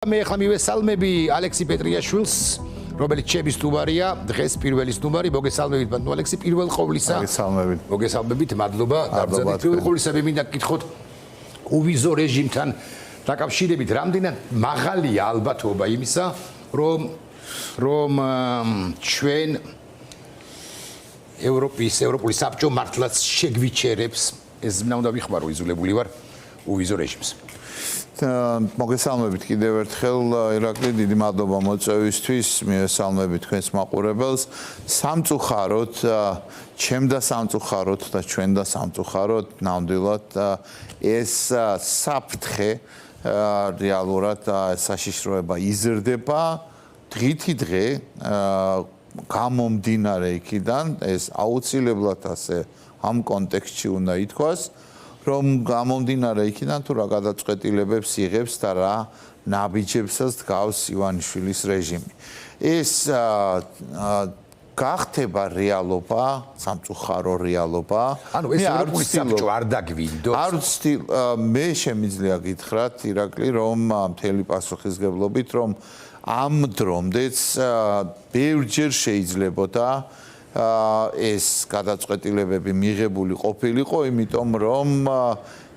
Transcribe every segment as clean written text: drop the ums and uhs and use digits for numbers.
მე ახლა მივესალმები ალექსი პეტრიაშვილს, რომელიც ჩემი სტუმარია, დღეს პირველი სტუმარი, მოგესალმებით ბატონო ალექსი, პირველ ყოვლისა. მოგესალმებით, მადლობა. პირველ ყოვლისა მე მინდა გკითხოთ უვიზო რეჟიმთან დაკავშირებით, რამდენად მაღალია ალბათობა იმისა, რომ ჩვენ ევროპული საბჭო მართლაც შეგვიჩერებს, ეს უნდა ვიხმარო იზოლებული ვარ უვიზო რეჟიმს. მოგესალმებით კიდევ ერთხელ ირაკლი, დიდი მადლობა მოწვევისთვის, მივესალმებით თქვენს მაყურებელს. სამწუხაროდ, ჩემ და სამწუხაროდ და ჩვენ და სამწუხაროდ, ნამდვილად ეს საფრთხე რეალურად საშიშროება იზრდება დღითი დღე გამომდინარე იქიდან, ეს აუცილებლად ასე ამ კონტექსტში უნდა ითქვას. რომ გამომდინარე იქიდან თუ რა გადაწყვეტილებებს იღებს და რა ნაბიჯებსაც დგავს ივანიშვილის რეჟიმი. ეს გახდება რეალობა, სამწუხარო რეალობა. ანუ ეს ევროპული საბჭო არ დაგვინდოს. არ ვცდილ მე შემიძლია გითხრათ ირაკლი, რომ მთელი პასუხისგებლობით, რომ ამ დრომდეც ბევრჯერ შეიძლებოდა ეს გადაწყვეტილებები მიღებული ყოფილიყო, იმიტომ რომ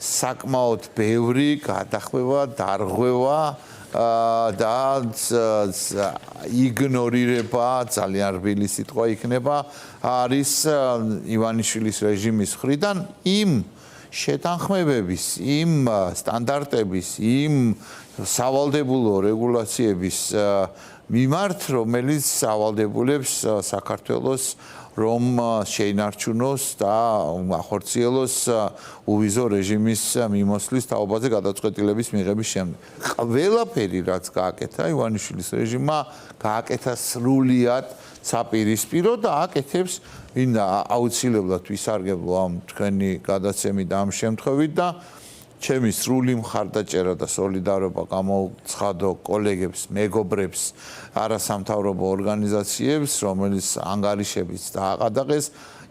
საკმაოდ ბევრი გადახვევა, დარღვევა და იგნორირება, ძალიან რბილი სიტყვა იქნება, არის ივანიშვილის რეჟიმის მხრიდან იმ შეთანხმებების, იმ სტანდარტების, იმ სავალდებულო რეგულაციების მიმართ, რომელიც სავალდებულებს საქართველოს რომ შეინარჩუნოს და ახორციელოს უვიზო რეჟიმის მიმოსვლის თაობაზე გადაწყვეტილების მიღების შემდეგ. ყველაფერი რაც გააკეთა ივანიშვილის რეჟიმმა, გააკეთა სრულიად საპირისპირო და აკეთებს ვინდა აუცილებლად ვისარგებლო ამ თქვენი გადაცემით და ამ შემთხვევით და ჩემი სრული მხარდაჭერა და სოლიდარობა გამოუცხადო კოლეგებს, მეგობრებს, არასამთავრობო ორგანიზაციებს, რომელიც ანგარიშებიც დააყადაღეს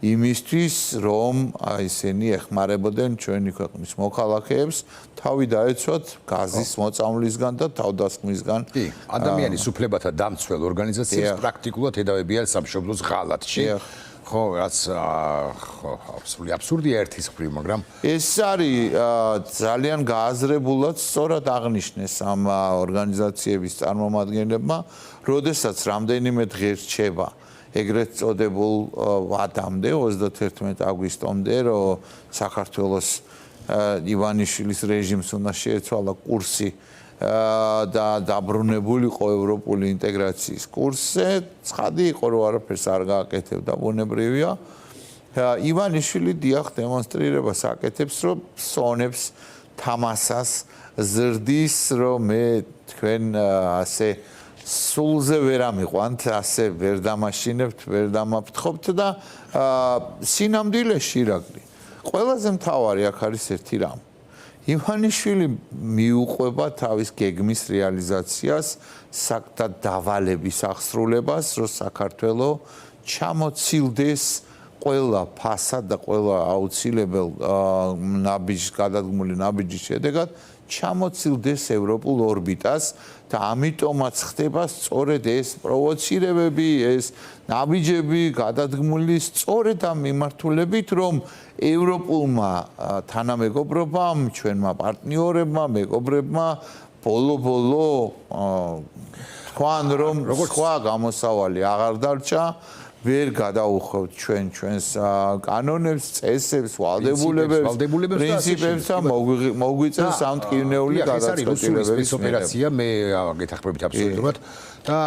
იმისთვის, რომ ისინი ეხმარებოდნენ ჩვენი ქვეყნის მოქალაქეებს, თავი დაეცვათ გაზის მოწამვლისგან და თავდასხმისგან. კი, ადამიანის უფლებათა დამცველ ორგანიზაციებს პრაქტიკულად ედავებიან სამშობლოს ღალატში. ხო, რაც აბსოლუტურად აბსურდია ერთის მხრივ, მაგრამ ეს არის ძალიან გააზრებულად სწორად აღნიშნეს ამ ორგანიზაციების წარმომადგენლებმა, როდესაც რამდენიმე დღე რჩება ეგრეთ წოდებულ ვადამდე 31 აგვისტომდე, რომ საქართველოს ივანიშვილის რეჟიმს უნდა შეეცვალა კურსი და დაბრუნებულიყო ევროპული ინტეგრაციის კურსზე, ცხადი იყო, რომ არაფერს არ გააკეთებდა, ბუნებრივია. ივანიშვილი დიახ დემონსტრირებას აკეთებს, რომ ფსონებს თამასას ზრდის, რომ მე თქვენ ასე სულზე ვერ ამიყვანთ, ასე ვერ დამაშინებთ, ვერ დამაფრთხობთ და სინამდვილეში ირაკლი. ყველაზე მთავარი აქ არის ერთი რამ. ივანიშვილი მიუყვება თავის გეგმის რეალიზაციას, საკთა დავალების აღსრულებას, რომ საქართველოს ჩამოცილდეს ყველა ფასად და ყველა აუცილებელ გადადგმული ნაბიჯის შედეგად ჩამოცილდეს ევროპულ ორბიტას და ამიტომაც ხდება სწორედ ეს პროვოცირებები, ეს ნაბიჯები გადადგმული სწორედ ამ მიმართულებით, რომ ევროპულმა თანამეგობრობამ, ჩვენმა პარტნიორებმა, მეგობრებმა ბოლო-ბოლო თქვან რომ სხვა გამოსავალი აღარ დარჩა, ვერ გადაუხვევთ ჩვენს კანონებს, წესებს, ვალდებულებებს, პრინციპებს და მოგვიწევს ამ ტკივნეული გადაწყვეტილებების ოპერაცია, მე გეთახმებით აბსოლუტურად და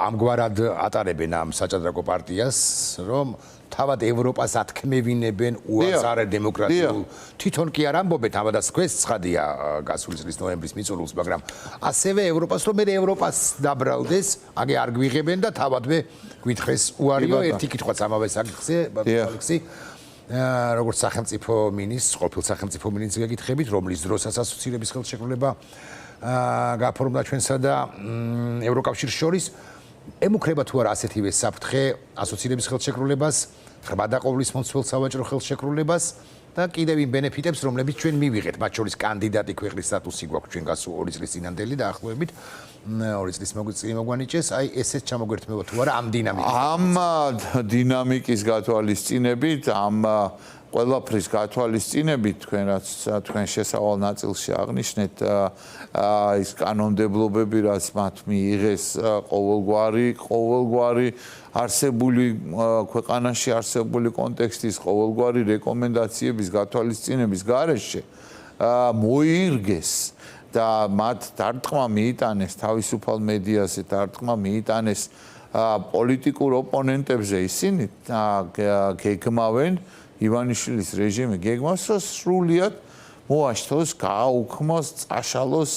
ამგვარად ატარებენ ამ საჭადრაკო პარტიას, რომ თავად ევროპას ათქმევინებენ უაზარ დემოკრატიულ თვითონ კი არ ამბობენ, ამადაც ქვეს ცხადია გასული წლის ნოემბრის მიწურულს, მაგრამ ასევე ევროპას, რომ მე ევროპას დაბრალდეს, აგე არ გვიღებენ და თავადვე გვითხრეს უარიო ერთი კითხვაც ამავე საკითხზე, ალექსი, როგორც სახელმწიფო მინისტრს, ყოფილ სახელმწიფო მინისტრს გეკითხებით, რომლის დროსაც ასოცირების ხელშეკრულება გაფორმდა ჩვენსა და ევროკავშირს შორის, ემუქრება თუ არა ასეთივე საფრთხე ასოცირების ხელშეკრულებას, ღრმადაყოვლის მომცველ სავაჭრო ხელშეკრულებას და კიდევ იმ ბენეფიტებს, რომლებიც ჩვენ მივიღეთ, მათ შორის კანდიდატი ქვეყნის სტატუსი გვაქვს ჩვენ გასულ 2 წლის წინანდელი დაახლოებით 2 წლის მოგვანიჭეს, აი ესეც ჩამოგვერთმევა თუ არა ამ დინამიკით. ამ დინამიკის გათვალისწინებით, ამ ყველაფრის გათვალისწინებით თქვენ რაც თქვენ შესავალ ნაწილში აღნიშნეთ ის კანონმდებლობები რაც მათ მიიღეს ყოველგვარი არსებული ქვეყანაში არსებული კონტექსტის ყოველგვარი რეკომენდაციების გათვალისწინების გარეშე მოირგეს და მათ დარტყმა მიიტანეს თავისუფალ მედიაზე დარტყმა მიიტანეს პოლიტიკურ ოპონენტებზე ისინი გეგმავენ ივანიშვილის რეჟიმი გეგმავს რომ სრულიად მოაშთოს, გააუქმოს, წაშალოს,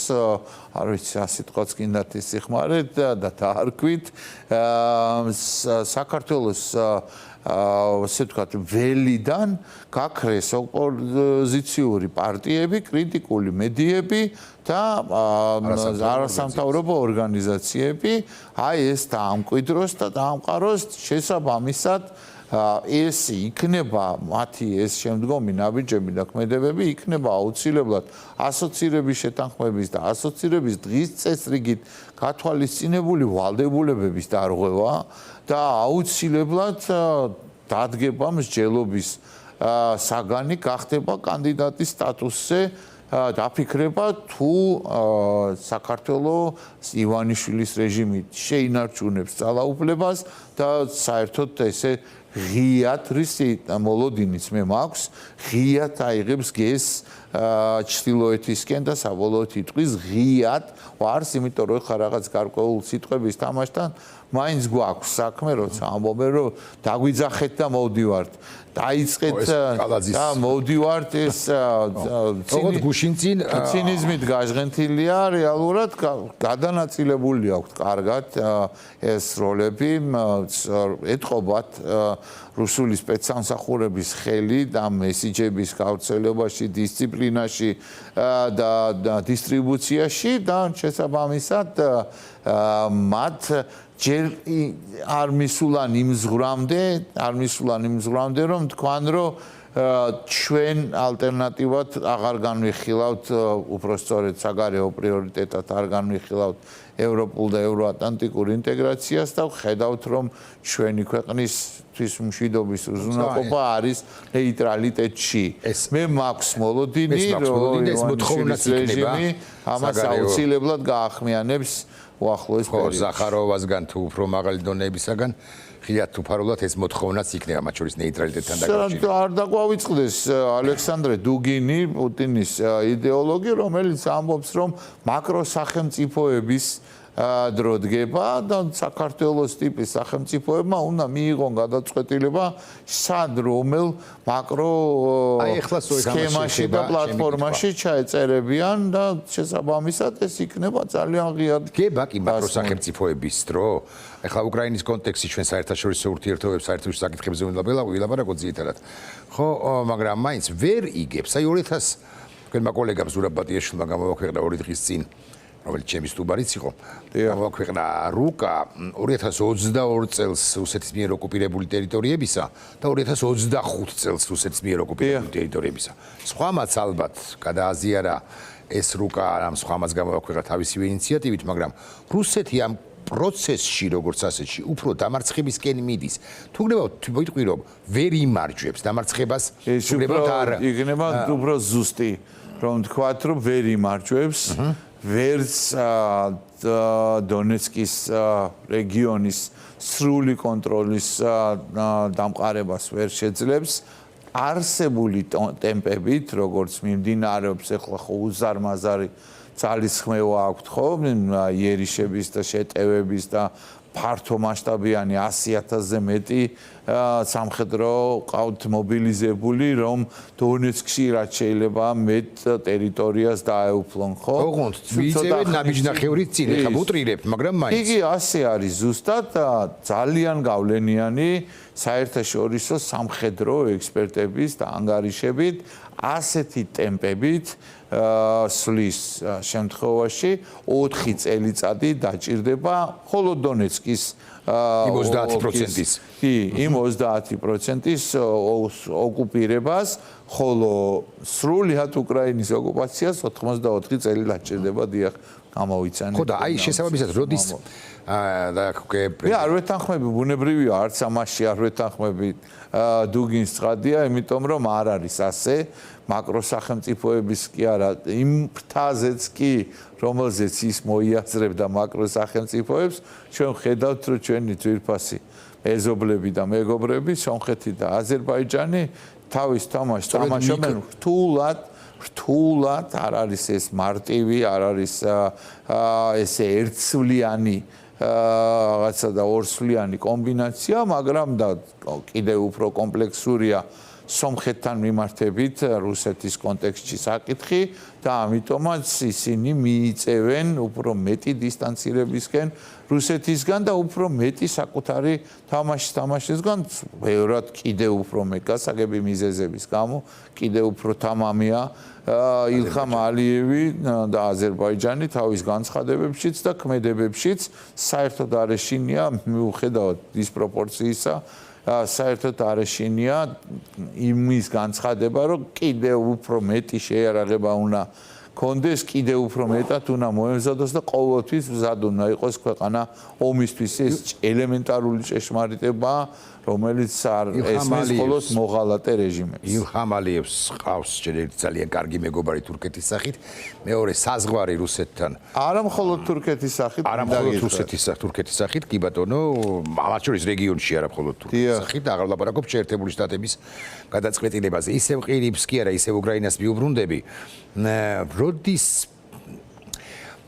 არ ვიცი, ასეთყაც კიდათ ის სიხმარეთ და დაარქვით საქართველოს ასე ვთქვათ, ველიდან გაქრეს ოპოზიციური პარტიები, კრიტიკული მედიები და არასამთავრობო ორგანიზაციები, აი ეს დაამკვიდროს და დაამყაროს შესაბამისად ეს იქნება მათი ეს შემდგომი ნაბიჯები და ქმედებები იქნება აუცილებლად ასოცირების შეთანხმების და ასოცირების დღის წესრიგით გათვალისწინებული ვალდებულებების დარღვევა და აუცილებლად დადგება მსჯელობის საგანი გახდება კანდიდატის სტატუსზე დაფიქრება თუ საქართველოს ივანიშვილის რეჟიმი შეინარჩუნებს ძალაუფლებას და საერთოდ ესე ღიად რისი მოლოდინიც მე მაქვს ღიად აიღებს გეს ჩრდილოეთისკენ და საბოლოოდ იტყვის ღიად ვარს იმიტომ რომ ხა რაღაც გარკვეულ სიტყვების თამაშთან მაინც გვაქვს საქმე როცა ამბობენ რომ დაგვიძახეთ და მოვდივართ დაიწყეთ და მოვდივართ ეს ცინიზმით გაჟღენთილია რეალურად გადანაწილებული აქვს კარგად ეს როლები ეთყობათ რუსული სპეცსამსახურების ხელი და მესიჯების გავრცელებაში დისციპლინაში და დისტრიბუციაში და შესაბამისად მათ ჯერ არ მისულან იმ ზღვრამდე რომ თქვან რომ ჩვენ ალტერნატივად აღარ განვიხილავთ უпростоრედ საგარეო პრიორიტეტად არ განვიხილავთ ევროპულ და ევროატლანტიკურ ინტეგრაციას და ხედავთ რომ ჩვენი ქვეყნისთვის მშვიდობის უზრუნველყოფა არის ნეიტრალიტეტში მე მაქვს მოლოდინი რომ ეს მოთხოვნაც იქნება ამას აუცილებლად გაახმიანებს უახლოეს პერიოდში ზახაროვასგან თუ უფრო მაღალი დონეებისაგან ღიად თუ ფარულად ეს მოთხოვნაც იქნება მათ შორის ნეიტრალიტეტთან დაკავშირებით არ დაგვავიწყდეს ალექსანდრე დუგინი პუტინის იდეოლოგი რომელიც ამბობს რომ მაკროსახელმწიფოების დრო დგება და საქართველოს ტიპის სახელმწიფოებმა უნდა მიიღონ გადაწყვეტილება სად რომელ მაკრო სქემაში და პლატფორმაში ჩაეწერებიან და შესაბამისად ეს იქნება ძალიან ღიად დგება კი მაკროსახელმწიფოების დრო ეხლა უკრაინის კონტექსტში ჩვენ საერთაშორისო ურთიერთობებს საერთაშორისო საკითხებზე უნდა ვილაპარაკოთ ძირითადად ხო მაგრამ მაინც ვერ იგებს აი 2000 თქვენმა კოლეგამ ზურაბატიაშვილმა გამოვაქვეყნა 2 დღის წინ რომელიც ჩემი სტუბარიც იყო გამოაქვეყნა რუკა 2022 წელს რუსეთის მიერ ოკუპირებული ტერიტორიებისა და 2025 წელს რუსეთის მიერ ოკუპირებული ტერიტორიებისა. სხვამაც ალბათ გადააზიარა ეს რუკა ამ სხვამაც გამოაქვეყნა თავისივე ინიციატივით, მაგრამ რუსეთი ამ პროცესში როგორც ასეთში უფრო დამარცხებისკენ მიდის. თუ გნებავთ რომ ვერ იმარჯვებს დამარცხებას, თუ გნებავთ არ იქნება უფრო ზუსტი რომ თქვათ რომ ვერ იმარჯვებს ვერც დონეცკის რეგიონის სრული კონტროლის დამყარებას ვერ შეძლებს არსებული ტემპებით როგორც მიმდინარეობს ეხლა ხო უზარმაზარი ძალისხმევა აქვს ხო იერიშების და შეტევების და ფართო მასშტაბიანი 100,000-ზე მეტი სამხედრო ყავთ მობილიზებული რომ დონეცკში რაც შეიძლება მეტ ტერიტორიას დაეუფლონ ხო? ოღონდ ვიწევენ ნაბიჯნახევრით წინ ეხა ვუტრირებთ მაგრამ მაინც იგი ასე არის ზუსტად ძალიან გავლენიანი საერთაშორისო სამხედრო ექსპერტების და ანგარიშებით ასეთი ტემპებით სვლის შემთხვევაში 4 წელიწადი დაჭირდება ხოლო დონეცკის იმ 30%-ის. იმ 30%-ის ოკუპირებას, ხოლო სრულიად უკრაინის ოკუპაციას 84 წელი დაჭირდება დიახ გამოვიცანეთ. ხო და აი შესაბამისად როდის არ ვეთანხმები ბუნებრივია არც ამაში არ ვეთანხმები დუგინს ცხადია იმიტომ რომ არ არის ასე მაკროსახელმწიფოების კი არა იმ ფრთაზეც კი რომელზეც ის მოიაზრებდა მაკროსახელმწიფოებს ჩვენ ხედავთ რომ ჩვენი ძვირფასი მეზობლები და მეგობრები სომხეთი და აზერბაიჯანი თავის თამაშს თამაშობენ რთულად არ არის ეს მარტივი არ არის ესე ერთსვლიანი რაღაცა და ორსვლიანი კომბინაცია, მაგრამ და კიდევ უფრო კომპლექსურია სომხეთთან მიმართებით რუსეთის კონტექსტში საკითხი და ამიტომაც ისინი მიიწევენ უფრო მეტი დისტანცირებისკენ რუსეთისგან და უფრო მეტი საკუთარი თამაშისგან ბევრად კიდევ უფრო მეტ გასაგები მიზეზების გამო კიდევ უფრო თამამია ილხამ ალიევი და აზერბაიჯანი თავის განცხადებებშიც და ქმედებებშიც საერთოდ არეშინია მიუხედავად დისპროპორციისა საერთოდ არეშინია იმის განცხადება რომ კიდევ უფრო მეტი შეიარაღება უნდა კონდეს კიდევ უფრო მეტად უნდა მოემზადოს და ყოველთვის მზად უნდა იყოს ქვეყანა ომისთვის ეს ელემენტარული ჭეშმარიტება რომელიც არ ესმის მხოლოდ მოღალატე რეჟიმებს. ილხამ ალიევს ყავს ძალიან კარგი მეგობარი თურქეთის სახით, მეორე საზღვარი რუსეთთან. არა მხოლოდ თურქეთის სახით, არა მხოლოდ თურქეთის სახით, კი ბატონო, მათ შორის რეგიონში არა მხოლოდ თურქეთის სახით, აღლაპარაკობ შეერთებული შტატების გადაწყვეტილებაზე. ისევ ყირიმს კი არა, ისევ უკრაინას მიუბრუნდები. როდის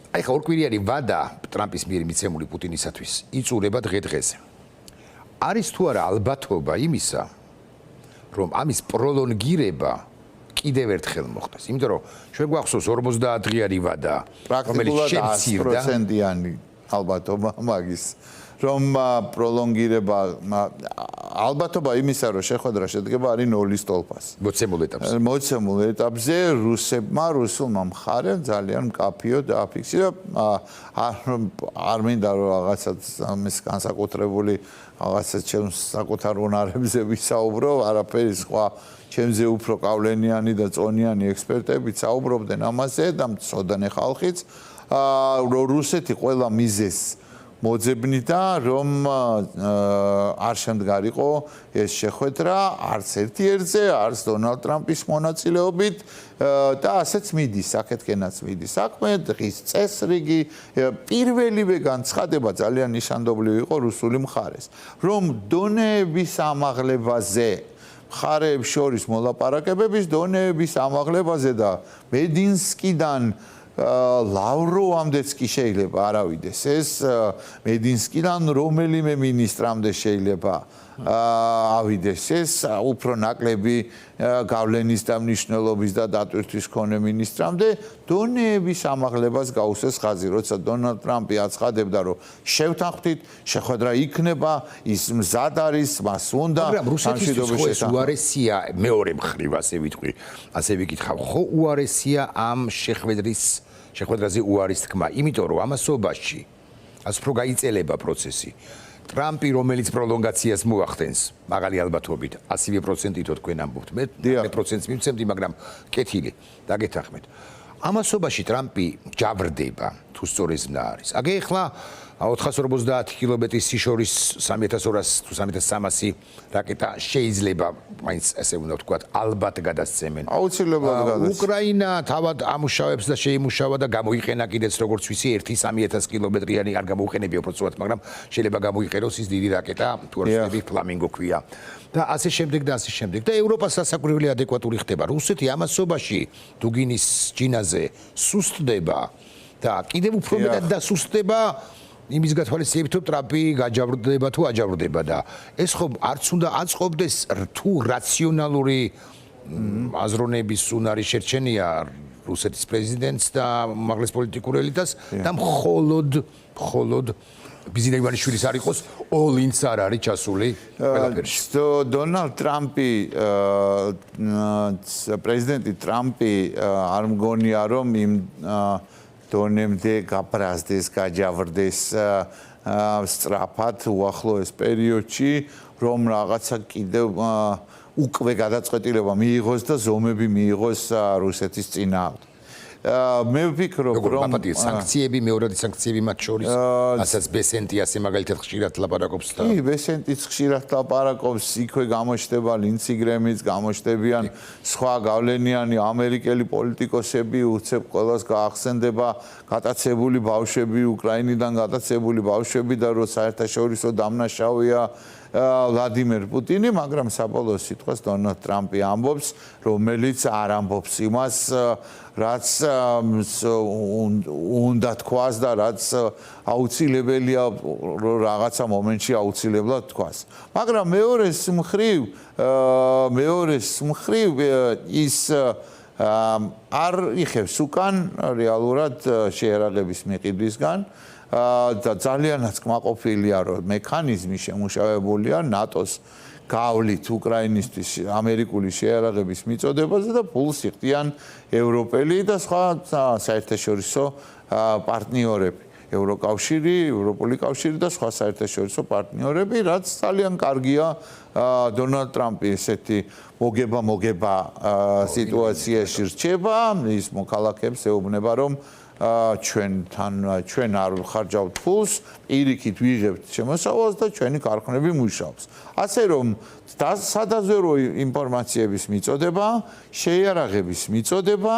აი ხო ორკვირიანი ვადა ტრამპის მიერ მიცემული პუტინისათვის იწურება დღე-დღეზე. არის თუ არა ალბათობა იმისა, რომ ამის პროლონგირება კიდევ ერთხელ მოხდეს. იმიტომ რომ ჩვენ გვახსოვს 50 დღიანი ვადა, რომელიც შემცირდა 100%-იანი ალბათობა მაგის, რომ პროლონგირება ალბათობა იმისა, რომ შეხვედრა შედგება არის 0-ის ტოლფას. მოცემულ ეტაპზე რუსებმა, რუსულმა მხარემ ძალიან მკაფიო დააფიქსირა, არ მინდა რომ რაღაცა ამის განსაკუთრებული რაღაცა ჩემს საკუთარ უნარებზე ვისაუბრო, არაფერი სხვა ჩემზე უფრო კავლენიანი და წონიანი ექსპერტები საუბრობდნენ ამაზე და მწოდნე ხალხიც, რომ რუსეთი ყველა მიზეზს მოძებნიდა, რომ არ შემდგარიყო ეს შეხვედრა არც ერთ-ერთზე, არც დონალდ ტრამპის მონაწილეობით და ასეც მიდის, აქეთკენაც მიდის საქმე, დღის წესრიგი, პირველივე განცხადება ძალიან ნიშანდობლივი იყო რუსული მხარეს, რომ დონეების ამაღლებაზე მხარეებს შორის მოლაპარაკებების დონეების ამაღლებაზე და მედინსკიდან ლავროვამდეც კი შეიძლება არავიდეს ეს მედინსკიდან რომელიმე მინისტრამდე შეიძლება ავიდეს ეს უფრო ნაკლები გავლენის და მნიშვნელობის და დატვირთვის მქონე მინისტრამდე დონეების ამაღლებას გაუსეს ხაზი როცა დონალდ ტრამპი აცხადებდა რომ შევთანხმდით შეხვედრა იქნება ის მზად არის მას უნდა რუსეთის უარესია მეორე მხრივ ასე ვიტყვი ასე ვიკითხავ ხო უარესია ამ შეხვედრაზე უარის თქმა იმიტომ რომ ამასობაში ასე უფრო გაიწელება პროცესი ტრამპი რომელიც პროლონგაციას მოახდენს მაღალი ალბათობით 100%-ით თქვენ ამბობთ მე 100%-ს მივცემდი მაგრამ კეთილი დაგეთანხმეთ ამასობაში ტრამპი ჯავრდება თუ სწორეზმნა არის აგე ახლა 450 კილომეტრის სიშორის 3200 თუ 3300 რაკეტა შეიძლება მაინც ასე უნდა ვთქვათ ალბათ გადასცემენ აუცილებლად გადასცემენ უკრაინა თავად ამუშავებს და შეიმუშავა და გამოიყენა კიდეც როგორც ვიცი 1-3000 კილომეტრიანი არ გამოუყენებია უფრო სწორად მაგრამ შეიძლება გამოიყენოს ის დიდი რაკეტა თუ არ ვთქვი ფლამინგო ქვია და ასე შემდეგ და ასე შემდეგ და ევროპას სასაკვირველი ადეკვატური ხდება რუსეთი ამასობაში დუგინის ჯინაზე სუსტდება და კიდევ უფრო მეტად დასუსტდება იმის გათვალისწინებით რომ ტრამპი გაჯავრდება თუ აჯავრდება და ეს ხომ არც უნდა აწყობდეს თუ რაციონალური აზროვნების უნარი შერჩენია რუსეთის პრეზიდენტს და უმაღლეს პოლიტიკურ ელიტას და მხოლოდ ბიზნეს ივანიშვილის არ იყოს all-ins არ არის ჩასული ყველაფერში. დონალდ ტრამპი პრეზიდენტი ტრამპი არ მგონია რომ იმ დონემდე გაბრაზდეს, გაჯავრდეს სწრაფად უახლოეს პერიოდში, რომ რაღაცა კიდევ უკვე გადაწყვეტილება მიიღოს და ზომები მიიღოს რუსეთის წინააღმდეგ. მე ვფიქრობ რომ სანქციები, მეორადი სანქციები მათ შორის, ასაც ბესენტი ასე მაგალითად ხშირად ლაპარაკობს და კი, ბესენტიც ხშირად ლაპარაკობს, იქვე გამოჩნდება ლინცი გრემიც, გამოჩნდებიან სხვა გავლენიანი ამერიკელი პოლიტიკოსები, უცებ ყველას გაახსენდება გატაცებული ბავშვები, უკრაინიდან გატაცებული ბავშვები და რო საერთაშორისო დამნაშავეა ვლადიმერ პუტინი, მაგრამ საბოლოო სიტყვას დონალდ ტრამპი ამბობს, რომელიც არ ამბობს იმას, რაც უნდა თქვას და რაც აუცილებელია რაღაცა მომენტში აუცილებლად თქვას. მაგრამ მეორეს მხრივ ის არ იხევს უკან რეალურად შეერაღების მიყიდვისგან და ძალიანაც კმაყოფილია რომ მექანიზმი შემუშავებულია ნატოს გავლით უკრაინისთვის ამერიკული შეერაღების მიწოდებაზე და ფულს იხდიან ევროპელი და სხვა საერთაშორისო პარტნიორები, ევროკავშირი, ევროპული კავშირი და სხვა საერთაშორისო პარტნიორები, რაც ძალიან კარგია დონალდ ტრამპი ესეთი მოგება სიტუაციაში რჩება, ის მოქალაქეებს ეუბნება რომ ჩვენ არ ვხარჯავთ ფულს, პირიქით ვიღებთ შემოსავალს და ჩვენი ქარხნები მუშაობს. ასე რომ სადაზვერო ინფორმაციების მიწოდება, შეიარაღების მიწოდება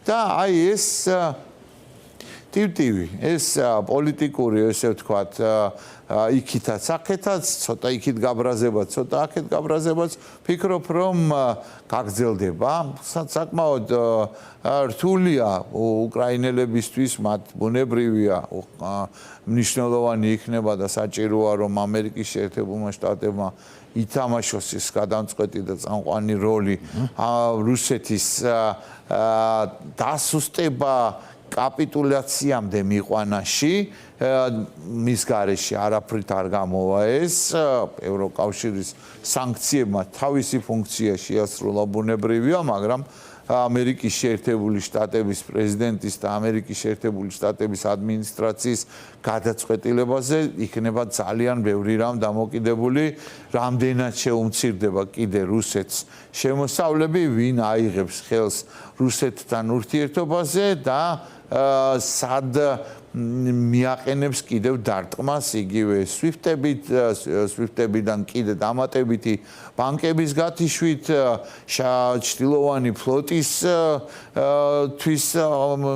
და აი ეს ტივტივი, ეს პოლიტიკური, ესე ვთქვათ, იქითაც, აქეთაც, ცოტა იქით გაბრაზებაც, ცოტა აქეთ გაბრაზებაც, ფიქრობ, რომ გაგრძელდება. საკმაოდ რთულია უკრაინელებისთვის, მათ ბუნებრივია, მნიშვნელოვანი იქნება და საჭიროა, რომ ამერიკის შეერთებულმა შტატებმა ითამაშოს ეს გადამწყვეტი და წამყვანი როლი რუსეთის დასუსტება კაპიტულაციამდე მიყვანაში მის გარეშე არაფრით არ გამოვა ეს ევროკავშირის სანქციებმა თავისი ფუნქცია შეასრულა ბუნებრივია, მაგრამ ამერიკის შეერთებული შტატების პრეზიდენტის და ამერიკის შეერთებული შტატების ადმინისტრაციის გადაწყვეტილებაზე იქნება ძალიან ბევრი რამ დამოკიდებული, რამდენად შეუმცირდება კიდე რუსეთს შემოსავლები, ვინ აიღებს ხელს რუსეთთან ურთიერთობაზე და სად მიაყენებს კიდევ დარტყმას იგივე სვიფტებიდან კიდე დამატებითი ბანკების გათიშვით, ჩtildeოვანი ფლოტის თვის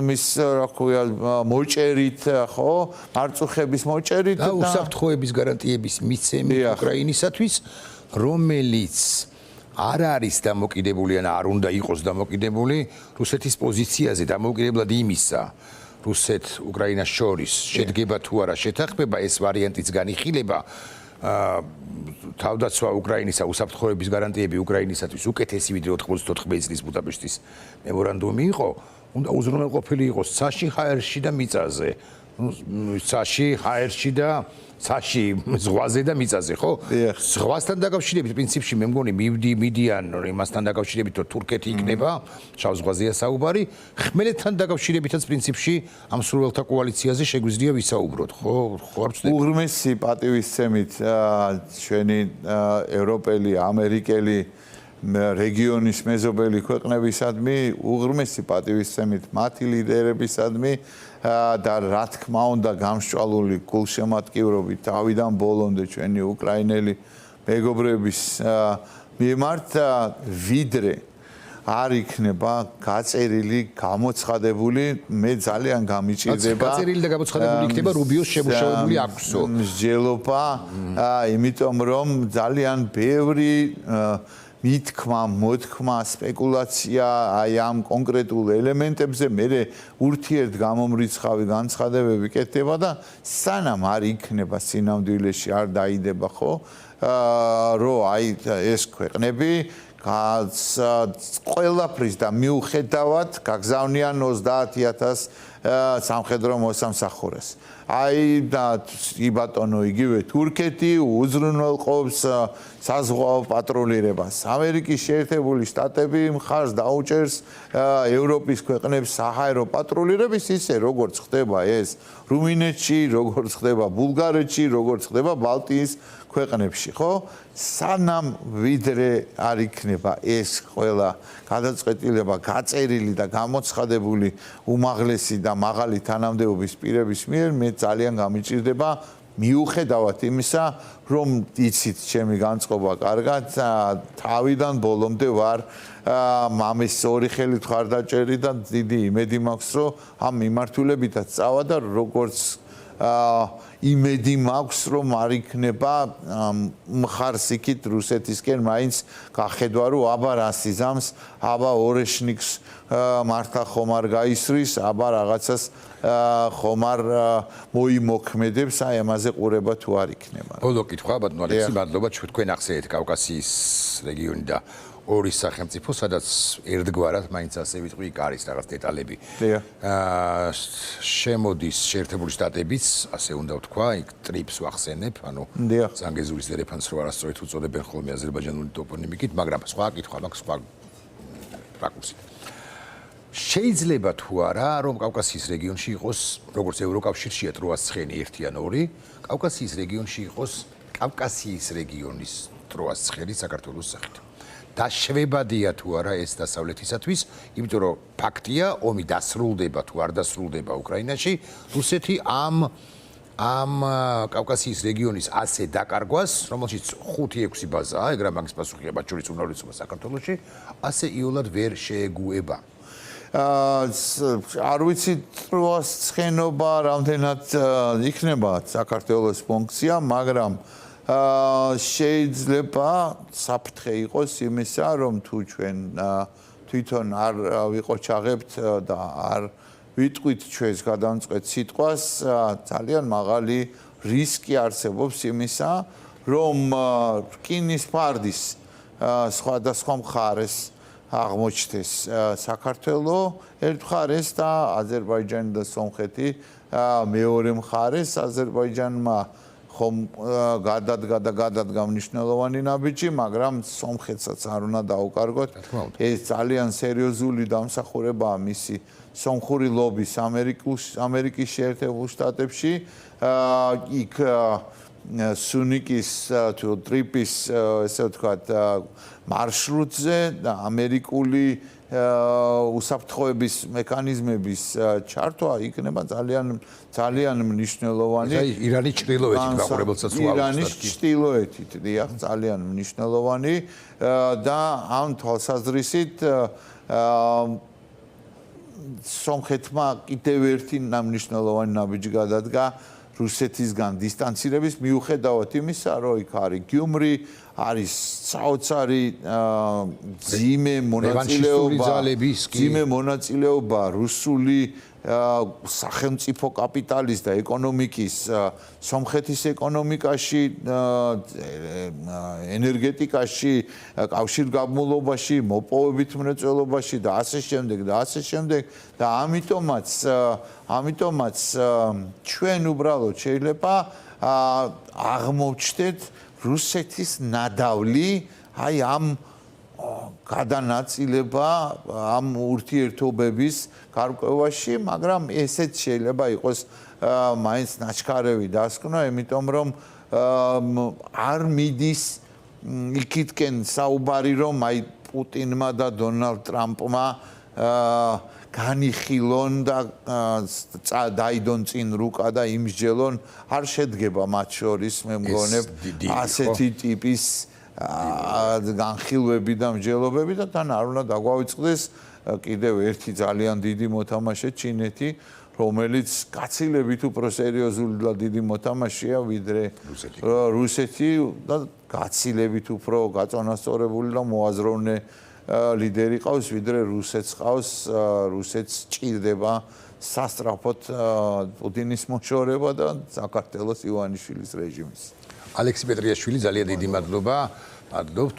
მის რა ქვია მოჭერით, ხო, მარწუხების მოჭერით და უსაფრთხოების გარანტიების მიცემით უკრაინისათვის, რომელიც არ არის დამოკიდებული ან არ უნდა იყოს დამოკიდებული რუსეთის პოზიციაზე, დამოკიდებლად იმისა, რუსეთ-უკრაინას შორის შედგება თუ არა შეთანხმება, ეს ვარიანტიც განიხილება. თავდაცვა უკრაინისა უსაფრთხოების გარანტიები უკრაინისათვის უკეთესი ვიდრე 94 წლის ბუდაპეშტის მემორანდუმი იყო, უნდა უზრუნველყოფილი იყოს ცაში, ჰაერში და მიწაზე. ცაში, ჰაერში და ცაში, ზღვაზე და მიწაზე, ხო? ზღვასთან დაკავშირებით პრინციპში მე მგონი მიდიან იმასთან დაკავშირებით, რომ თურქეთი იქნება, შავ ზღვაზეა საუბარი, ხმელეთთან დაკავშირებითაც პრინციპში ამ სრულელთა კოალიციაზე შეგვიძლია ვისაუბროთ, ხო? არ ვწდები. უღრმესი პატივისცემით ჩვენი ევროპელი, ამერიკელი რეგიონის მეზობელი ქვეყნებისადმი, უღრმესი პატივისცემით მათი ლიდერებისადმი და რა თქმა უნდა გამსჭვალული გულშემატკივრობით თავიდან ბოლომდე ჩვენი უკრაინელი მეგობრების მიმართ ვიდრე არ იქნება გაწერილი, გამოცხადებული, მე ძალიან გამიჭირდება. გაწერილი და გამოცხადებული იქნება რუბიოს შემუშავებული აქვსო. მსჯელობა, იმიტომ რომ ძალიან ბევრი მითქმა, მოთქმა, სპეკულაცია აი ამ კონკრეტულ ელემენტებზე მე ურთიერთ გამომრიცხავი განცხადებები კეთდება და სანამ არ იქნება სინამდვილეში არ დაიდება ხო, რომ აი ეს ქვეყნები ყველაფრის და მიუხედავად გაგზავნიან 30,000 სამხედრო მოსამსახურეს. აი და იბატონო იგივე თურქეთი უზრუნველყოფს საზღვაო პატრულირებას. ამერიკის შეერთებული შტატები მხარს დაუჭერს ევროპის ქვეყნებს საჰაერო პატრულირების ისე როგორც ხდება ეს რუმინეთში, როგორც ხდება ბულგარეთში, როგორც ხდება ბალტიის ქვეყნებში, ხო? სანამ ვიდრე არ იქნება ეს ყველა გადაწყვეტილება გაწერილი და გამოცხადებული უმაღლესი და მაღალი თანამდებობის პირების მიერ, მე ძალიან გამიჭირდება მიუხედავად იმისა, რომ იცით, ჩემი განწყობა კარგად, თავიდან ბოლომდე ვარ მამის ორი ხელით ხარდაჭერი და დიდი იმედი მაქვს, რომ ამ მიმართულებითაც წავა და როგორც იმედი მაქვს, რომ არ იქნება მხარს იქით რუსეთისკენ მაინც გახედვა, რომ აბა რა სიზამს, აბა ორეშნიკს მართლა ხომ არ გაისვრის, აბა რაღაცას ხომ არ მოიმოქმედებს, აი ამაზე ყურება თუ არ იქნება. ბოლო კითხვა, ბატონო ალექსი, მადლობა, თქვენ ახსენეთ კავკასიის რეგიონი და ორი სახელმწიფო, სადაც ერთგვარად მაინც ასე ვიტყვი, იქ არის რაღაც დეტალები. შემოდის შეერთებული შტატებიც, ასე უნდა ვთქვა, იქ ტრიპს ვახსენებ, ანუ ზანგეზურის დერეფანს რო არასწორად უწოდებენ ხოლმე აზერბაიჯანული ტოპონიმიკით, მაგრამ სხვა კითხვა მაქვს, სხვა რაკურსით. შეიძლება თუ არა, რომ კავკასიის რეგიონში იყოს, როგორც ევროკავშირშია 809 1 ან 2, კავკასიის რეგიონში იყოს კავკასიის რეგიონის 809 საქართველოს სახით. დაშვებადია თუ არა ეს დასავლეთისათვის, იმიტომ რომ ფაქტია, ომი დასრულდება თუ არ დასრულდება უკრაინაში, რუსეთი ამ კავკასიის რეგიონის ასე დაკარგვას, რომელშიც 5-6 ბაზაა, ეგრა მაგის პასუხია მათ შორის უმრავლესობა საქართველოში, ასე იოლად ვერ შეეგუება. არ ვიცი ტროას ცხენობა რამდენად იქნება საქართველოს ფუნქცია, მაგრამ შეიძლება საფრთხე იყოს იმისა, რომ თუ ჩვენ თვითონ არ ვიყოჩაღებთ და არ ვიტყვით ჩვენს გადამწყვეტ სიტყვას, ძალიან მაღალი რისკი არსებობს იმისა, რომ რკინის ფარდის სხვადასხვა მხარეს აღმოჩნდეს საქართველო ერთ მხარეს და აზერბაიჯანი და სომხეთი მეორე მხარეს. აზერბაიჯანმა ხომ გადადგა მნიშვნელოვანი ნაბიჯი, მაგრამ სომხეთსაც არ უნდა დაუკარგოთ. ეს ძალიან სერიოზული დამსახურებაა მისი სომხური ლობის ამერიკის შეერთებულ შტატებში. იქ სუნიკის თუ ტრიპის ესე ვთქვათ მარშრუტზე და ამერიკული უსაფრთხოების მექანიზმების ჩართვა იქნება ძალიან მნიშვნელოვანი. ირანის ჩრდილოეთით მაყურებელსაც უაუწყოთ. ირანის ჩრდილოეთით, დიახ, ძალიან მნიშვნელოვანი და ამ თვალსაზრისით სომხეთმა კიდევ ერთი მნიშვნელოვანი ნაბიჯი გადადგა რუსეთისგან დისტანცირების მიუხედავად იმისა, რომ იქ არის გიუმრი, არის საოცარი ძიმე მონაწილეობა რუსული სახელმწიფო კაპიტალის და ეკონომიკის სომხეთის ეკონომიკაში, ენერგეტიკაში, კავშირგაბმულობაში, მოპოვებით მრეწველობაში და ასე შემდეგ და ასე შემდეგ და ამიტომაც ჩვენ უბრალოდ შეიძლება აღმოვჩნდეთ რუსეთის ნადავლი აი ამ გადანაწილება ამ ურთიერთობების გარკვევაში, მაგრამ ესეც შეიძლება იყოს მაინც ნაჩქარევი დასკვნა, იმიტომ რომ არ მიდის იქითკენ საუბარი, რომ აი პუტინმა და დონალდ ტრამპმა განიხილონ და დაიდონ წინ რუკა და იმსჯელონ, არ შედგება მათ შორის, მე მგონებ, ასეთი ტიპის განხილვები და მსჯელობები და თან არ უნდა დაგვავიწყდეს კიდევ ერთი ძალიან დიდი მოთამაშე ჩინეთი, რომელიც გაცილებით უფრო სერიოზული და დიდი მოთამაშეა ვიდრე რუსეთი და გაცილებით უფრო გაწონასწორებული და მოაზროვნე ლიდერი ყავს ვიდრე რუსეთს ყავს, რუსეთს ჭირდება სასწრაფოდ პუტინის მოშორება და საქართველოს ივანიშვილის რეჟიმის. ალექსი პეტრიაშვილი, ძალიან დიდი მადლობა. მადლობთ.